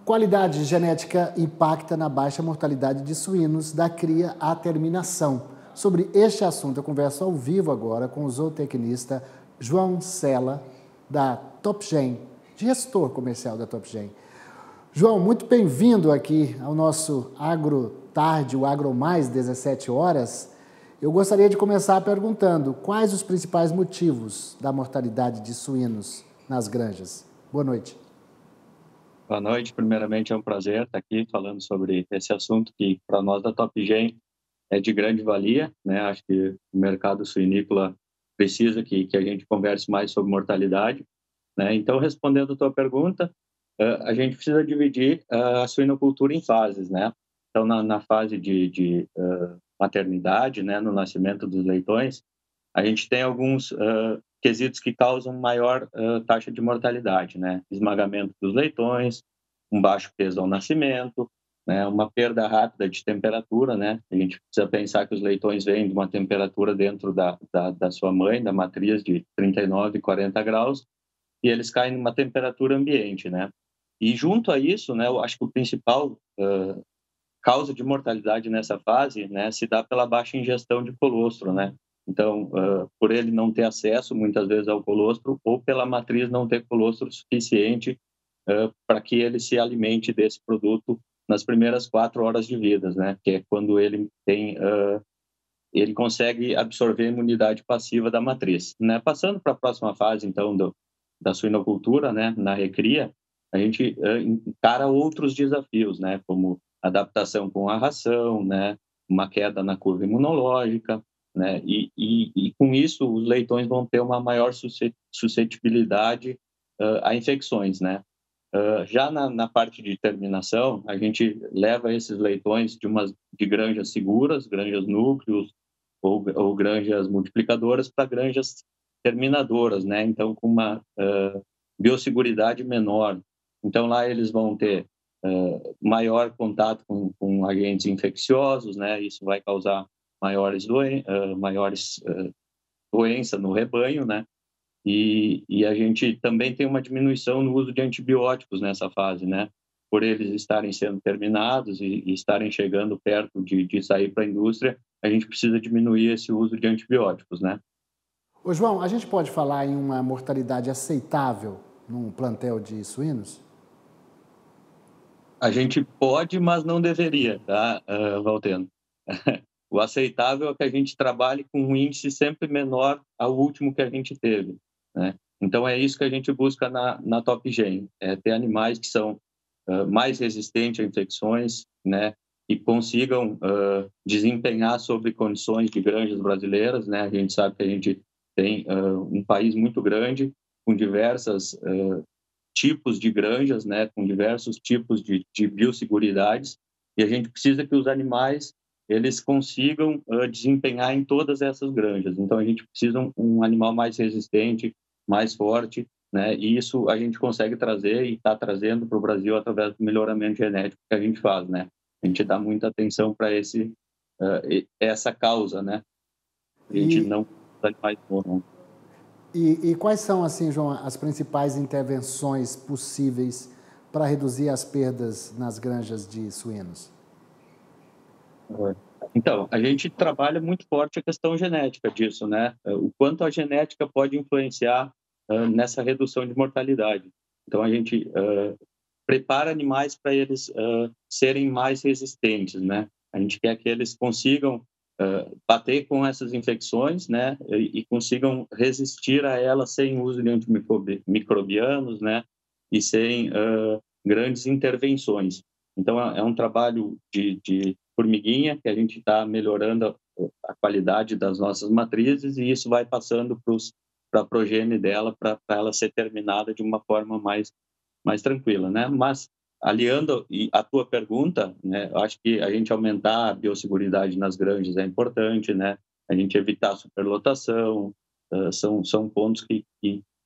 Qualidade genética impacta na baixa mortalidade de suínos da cria à terminação. Sobre este assunto, eu converso ao vivo agora com o zootecnista João Sela, da Topgen, gestor comercial da Topgen. João, muito bem-vindo aqui ao nosso Agro Tarde, o Agro Mais 17 horas. Eu gostaria de começar perguntando quais os principais motivos da mortalidade de suínos nas granjas. Boa noite. Boa noite. Primeiramente, é um prazer estar aqui falando sobre esse assunto que, para nós da Topgen, é de grande valia, né? Acho que o mercado suinícola precisa que a gente converse mais sobre mortalidade, né? Então, respondendo a tua pergunta, a gente precisa dividir a suinocultura em fases, né? Então, na fase de maternidade, né, no nascimento dos leitões, a gente tem alguns quesitos que causam maior taxa de mortalidade, né? Esmagamento dos leitões, um baixo peso ao nascimento, né? Uma perda rápida de temperatura, né? A gente precisa pensar que os leitões vêm de uma temperatura dentro da sua mãe, da matriz, de 39, 40 graus, e eles caem numa temperatura ambiente, né? E junto a isso, né, eu acho que o principal causa de mortalidade nessa fase, né, se dá pela baixa ingestão de colostro, né? Então, por ele não ter acesso muitas vezes ao colostro ou pela matriz não ter colostro suficiente para que ele se alimente desse produto nas primeiras 4 horas de vida, né? Que é quando ele tem ele consegue absorver a imunidade passiva da matriz, né? Passando para a próxima fase, então, da suinocultura, né, na recria, a gente encara outros desafios, né, como adaptação com a ração, né, uma queda na curva imunológica, né, e com isso os leitões vão ter uma maior suscetibilidade a infecções, né. Já na parte de terminação, a gente leva esses leitões de granjas seguras, granjas núcleos ou granjas multiplicadoras para granjas terminadoras, né? Então, com uma biosseguridade menor. Então, lá eles vão ter maior contato com agentes infecciosos, né? Isso vai causar maiores doenças no rebanho, né? E a gente também tem uma diminuição no uso de antibióticos nessa fase, né? Por eles estarem sendo terminados e estarem chegando perto de sair para a indústria, a gente precisa diminuir esse uso de antibióticos, né? Ô, João, a gente pode falar em uma mortalidade aceitável num plantel de suínos? A gente pode, mas não deveria, tá, Valteno? O aceitável é que a gente trabalhe com um índice sempre menor ao último que a gente teve, né? Então, é isso que a gente busca na Topgen, é ter animais que são mais resistentes a infecções, né? E consigam desempenhar sobre condições de granjas brasileiras, né? A gente sabe que a gente tem um país muito grande, com diversas tipos de granjas, né, com diversos tipos de biosseguridades, e a gente precisa que os animais eles consigam desempenhar em todas essas granjas. Então, a gente precisa um animal mais resistente, mais forte, né, e isso a gente consegue trazer e está trazendo para o Brasil através do melhoramento genético que a gente faz, né. A gente dá muita atenção para essa causa, né. A gente não os animais morram. E quais são, assim, João, as principais intervenções possíveis para reduzir as perdas nas granjas de suínos? Então, a gente trabalha muito forte a questão genética disso, né? O quanto a genética pode influenciar nessa redução de mortalidade. Então, a gente prepara animais para eles serem mais resistentes, né? A gente quer que eles consigam bater com essas infecções, né? E consigam resistir a elas sem uso de antimicrobianos, né? E sem grandes intervenções. Então, é um trabalho de formiguinha que a gente está melhorando a qualidade das nossas matrizes e isso vai passando para a progênie dela, para ela ser terminada de uma forma mais tranquila, né? Mas, aliando a tua pergunta, né, eu acho que a gente aumentar a biosseguridade nas granjas é importante, né? A gente evitar a superlotação, são pontos que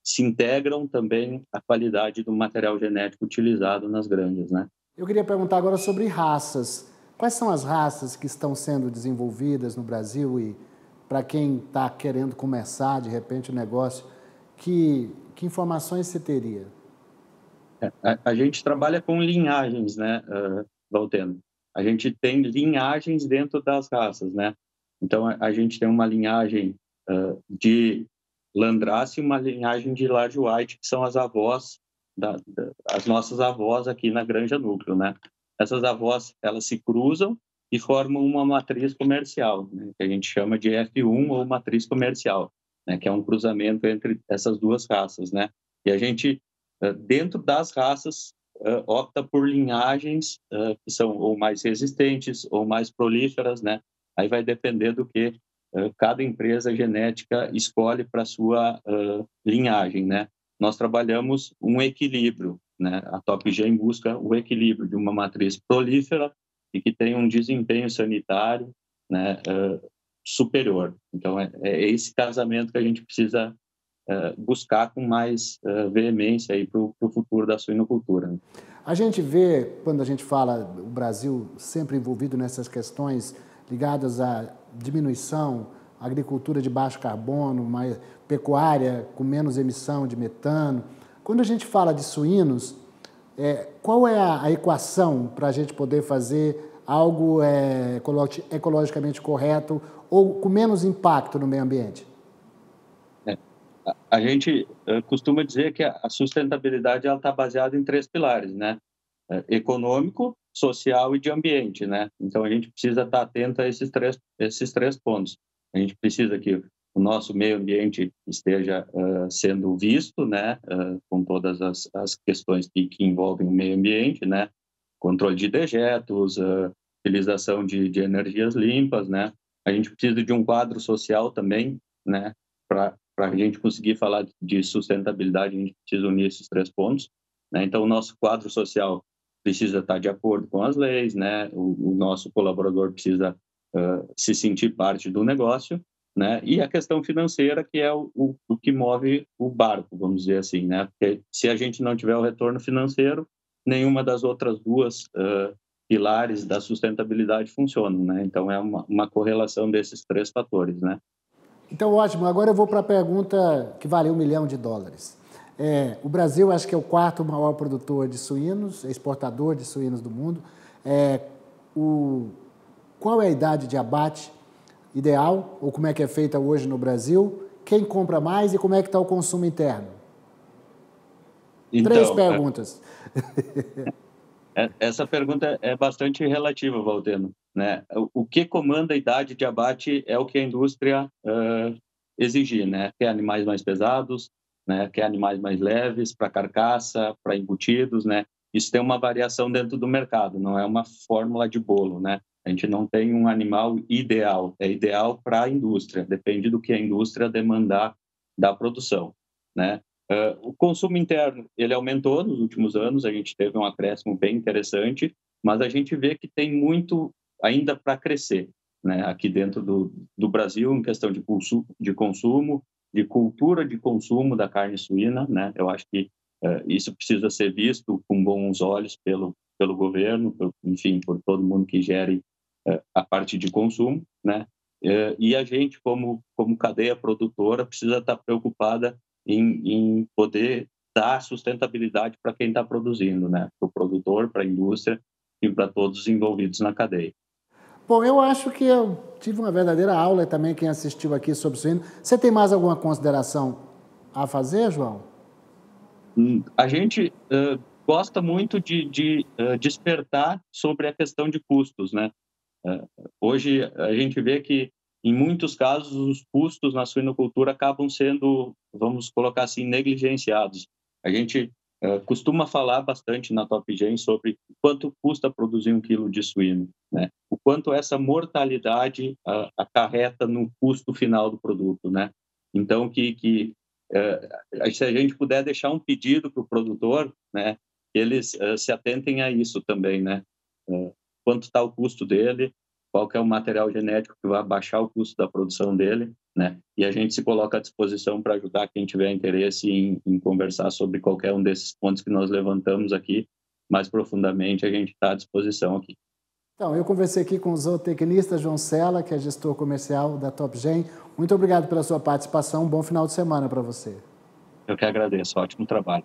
se integram também à qualidade do material genético utilizado nas granjas, né? Eu queria perguntar agora sobre raças. Quais são as raças que estão sendo desenvolvidas no Brasil e para quem está querendo começar, de repente, o negócio, que informações você teria? A gente trabalha com linhagens, né, Valteno? A gente tem linhagens dentro das raças, né? Então, a gente tem uma linhagem de Landrace e uma linhagem de Large White, que são as avós, as nossas avós aqui na Granja Núcleo, né? Essas avós, elas se cruzam e formam uma matriz comercial, né, que a gente chama de F1 ou matriz comercial, né, que é um cruzamento entre essas duas raças, né? E a gente, dentro das raças, opta por linhagens que são ou mais resistentes ou mais prolíferas, né? Aí vai depender do que cada empresa genética escolhe para sua linhagem, né? Nós trabalhamos um equilíbrio, né? A TopGen busca o equilíbrio de uma matriz prolífera e que tenha um desempenho sanitário, né, superior. Então, é esse casamento que a gente precisa buscar com mais veemência para o futuro da suinocultura. Né? A gente vê, quando a gente fala o Brasil sempre envolvido nessas questões ligadas à diminuição, agricultura de baixo carbono, mais pecuária com menos emissão de metano. Quando a gente fala de suínos, qual é a equação para a gente poder fazer algo ecologicamente correto ou com menos impacto no meio ambiente? A gente costuma dizer que a sustentabilidade está baseada em 3 pilares, né? Econômico, social e de ambiente, né? Então, a gente precisa estar atento a esses três pontos. A gente precisa que o nosso meio ambiente esteja sendo visto, né? Com todas as questões que envolvem o meio ambiente, né? Controle de dejetos, utilização de energias limpas, né? A gente precisa de um quadro social também, né? Para a gente conseguir falar de sustentabilidade, a gente precisa unir esses 3 pontos, né? Então, o nosso quadro social precisa estar de acordo com as leis, né? O nosso colaborador precisa se sentir parte do negócio, né? E a questão financeira, que é o que move o barco, vamos dizer assim, né? Porque se a gente não tiver o retorno financeiro, nenhuma das outras duas pilares da sustentabilidade funcionam, né? Então, é uma correlação desses 3 fatores, né? Então, ótimo. Agora eu vou para a pergunta que vale $1 milhão. O Brasil, acho que é o 4º maior produtor de suínos, exportador de suínos do mundo. Qual é a idade de abate ideal, ou como é que é feita hoje no Brasil? Quem compra mais e como é que está o consumo interno? Então, 3 perguntas. Essa pergunta é bastante relativa, Valteno, né? O que comanda a idade de abate é o que a indústria exigir, né? Quer animais mais pesados, né? Quer animais mais leves para carcaça, para embutidos, né? Isso tem uma variação dentro do mercado, não é uma fórmula de bolo, né? A gente não tem um animal ideal, é ideal para a indústria, depende do que a indústria demandar da produção, né? O consumo interno, ele aumentou nos últimos anos, a gente teve um acréscimo bem interessante, mas a gente vê que tem muito ainda para crescer, né? Aqui dentro do Brasil, em questão de consumo, de cultura de consumo da carne suína, né? Eu acho que isso precisa ser visto com bons olhos pelo governo, enfim, por todo mundo que gere a parte de consumo, né? E a gente, como cadeia produtora, precisa estar preocupada em poder dar sustentabilidade para quem está produzindo, né? Para o produtor, para a indústria e para todos os envolvidos na cadeia. Bom, eu acho que eu tive uma verdadeira aula também, quem assistiu aqui sobre suíno. Você tem mais alguma consideração a fazer, João? A gente gosta muito de despertar sobre a questão de custos, né? Hoje a gente vê que em muitos casos os custos na suinocultura acabam sendo, vamos colocar assim, negligenciados. A gente costuma falar bastante na TopGen sobre quanto custa produzir 1 quilo de suíno, né? O quanto essa mortalidade acarreta no custo final do produto, né? Então, se a gente puder deixar um pedido para o produtor, né, que eles se atentem a isso também, né? Quanto está o custo dele, qual que é o material genético que vai baixar o custo da produção dele, né? E a gente se coloca à disposição para ajudar quem tiver interesse em conversar sobre qualquer um desses pontos que nós levantamos aqui. Mais profundamente, a gente está à disposição aqui. Então, eu conversei aqui com o zootecnista João Sela, que é gestor comercial da TopGen. Muito obrigado pela sua participação. Um bom final de semana para você. Eu que agradeço. Ótimo trabalho.